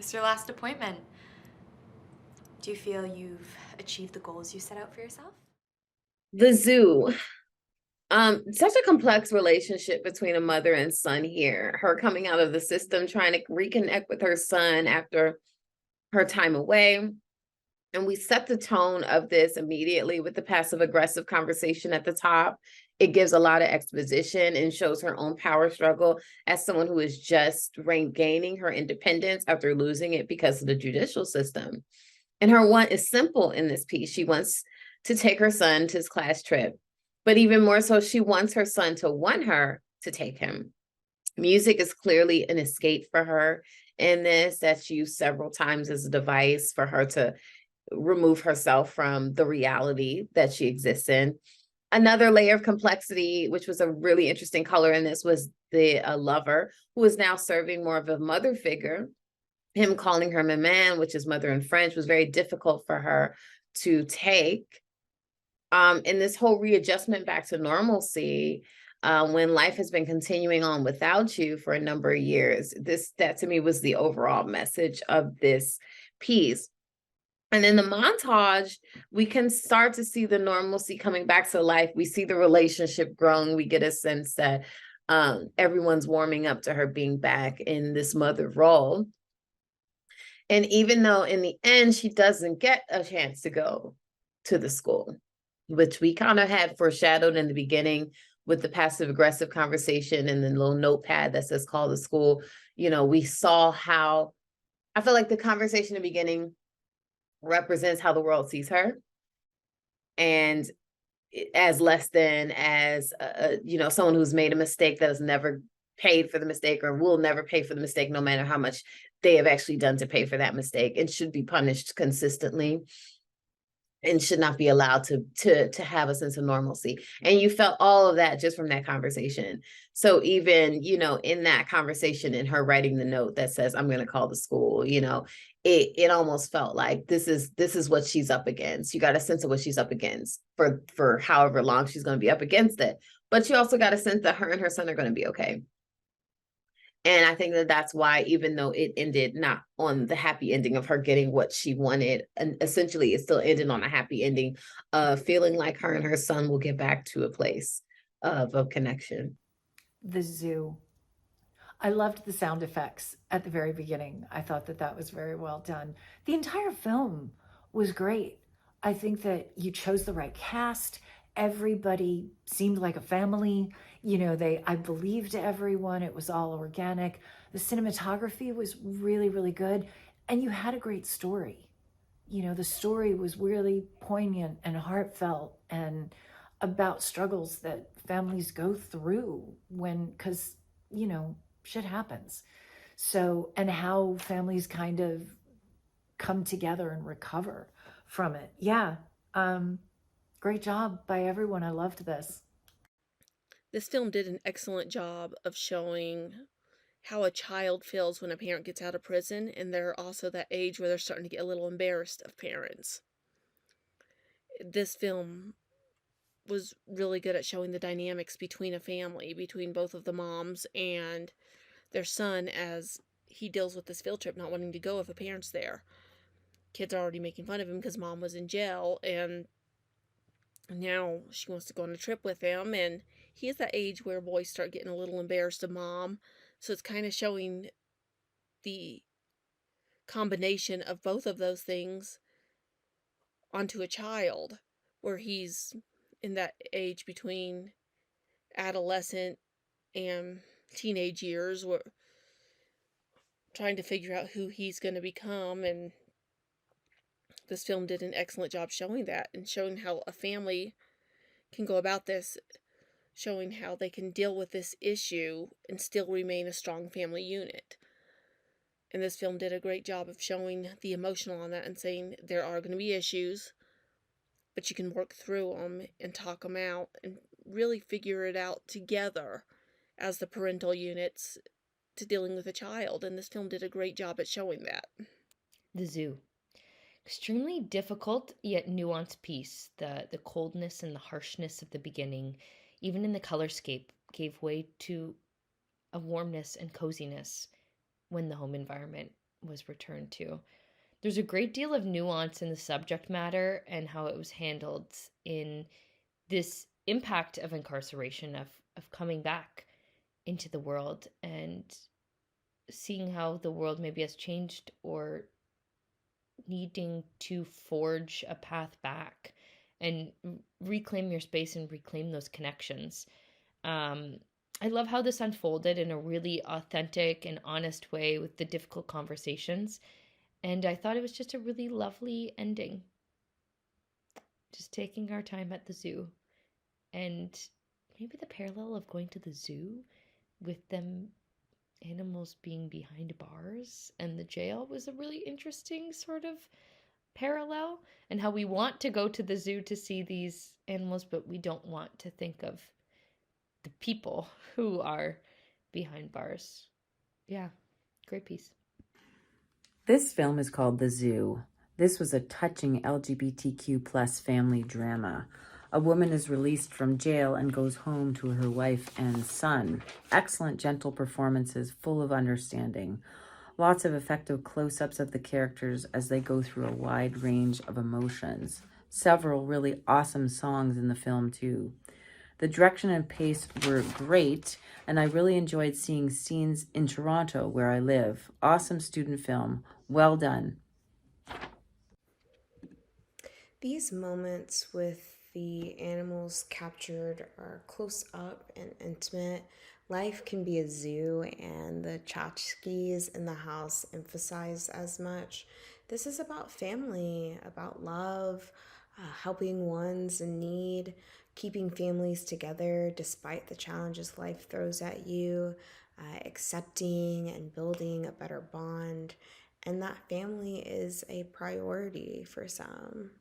It's your last appointment. Do you feel you've achieved the goals you set out for yourself? The zoo. Such a complex relationship between a mother and son here. Her coming out of the system, trying to reconnect with her son after her time away. And we set the tone of this immediately with the passive aggressive conversation at the top. It gives a lot of exposition and shows her own power struggle as someone who is just gaining her independence after losing it because of the judicial system. And her want is simple in this piece. She wants to take her son to his class trip, but even more so, she wants her son to want her to take him. Music is clearly an escape for her in this, that's used several times as a device for her to remove herself from the reality that she exists in. Another layer of complexity, which was a really interesting color in this, was the lover who is now serving more of a mother figure. Him calling her maman, which is mother in French, was very difficult for her to take. And this whole readjustment back to normalcy, when life has been continuing on without you for a number of years, that to me was the overall message of this piece. And in the montage, we can start to see the normalcy coming back to life. We see the relationship growing. We get a sense that everyone's warming up to her being back in this mother role. And even though in the end, she doesn't get a chance to go to the school, which we kind of had foreshadowed in the beginning with the passive aggressive conversation and the little notepad that says call the school. We saw how I feel like the conversation in the beginning represents how the world sees her. And as less than as someone who's made a mistake that has never paid for the mistake or will never pay for the mistake, no matter how much they have actually done to pay for that mistake, and should be punished consistently and should not be allowed to have a sense of normalcy. And you felt all of that just from that conversation. So even in that conversation, in her writing the note that says I'm going to call the school, it almost felt like this is what she's up against. You got a sense of what she's up against for however long she's going to be up against it, but you also got a sense that her and her son are going to be okay. And I think that that's why, even though it ended not on the happy ending of her getting what she wanted, and essentially it still ended on a happy ending of feeling like her and her son will get back to a place of connection. The zoo. I loved the sound effects at the very beginning. I thought that that was very well done. The entire film was great. I think that you chose the right cast. Everybody seemed like a family. I believed everyone. It was all organic. The cinematography was really, really good. And you had a great story. The story was really poignant and heartfelt and about struggles that families go through because, shit happens. So, and how families kind of come together and recover from it. Yeah. Um, Great job by everyone. I loved this. This film did an excellent job of showing how a child feels when a parent gets out of prison, and they're also that age where they're starting to get a little embarrassed of parents. This film was really good at showing the dynamics between a family, between both of the moms and their son, as he deals with this field trip not wanting to go if a parent's there. Kids are already making fun of him because mom was in jail, and now she wants to go on a trip with him, and he is that age where boys start getting a little embarrassed of mom. So it's kind of showing the combination of both of those things onto a child, where he's in that age between adolescent and teenage years, where trying to figure out who he's going to become. And this film did an excellent job showing that and showing how a family can go about this, showing how they can deal with this issue and still remain a strong family unit. And this film did a great job of showing the emotional on that and saying there are going to be issues, but you can work through them and talk them out and really figure it out together as the parental units to dealing with a child. And this film did a great job at showing that. The zoo. Extremely difficult yet nuanced piece. The coldness and the harshness of the beginning, even in the colorscape, gave way to a warmness and coziness when the home environment was returned to. There's a great deal of nuance in the subject matter and how it was handled in this impact of incarceration, of coming back into the world and seeing how the world maybe has changed or needing to forge a path back and reclaim your space and reclaim those connections. Um, I love how this unfolded in a really authentic and honest way with the difficult conversations. And I thought it was just a really lovely ending. Just taking our time at the zoo. And maybe the parallel of going to the zoo with them animals being behind bars and the jail was a really interesting sort of parallel, and how we want to go to the zoo to see these animals, but we don't want to think of the people who are behind bars. Yeah, great piece. This film is called The Zoo. This was a touching LGBTQ plus family drama. A woman is released from jail and goes home to her wife and son. Excellent, gentle performances, full of understanding. Lots of effective close-ups of the characters as they go through a wide range of emotions. Several really awesome songs in the film, too. The direction and pace were great, and I really enjoyed seeing scenes in Toronto, where I live. Awesome student film. Well done. These moments with the animals captured are close up and intimate. Life can be a zoo, and the tchotchkes in the house emphasize as much. This is about family, about love, helping ones in need, keeping families together despite the challenges life throws at you, accepting and building a better bond. And that family is a priority for some.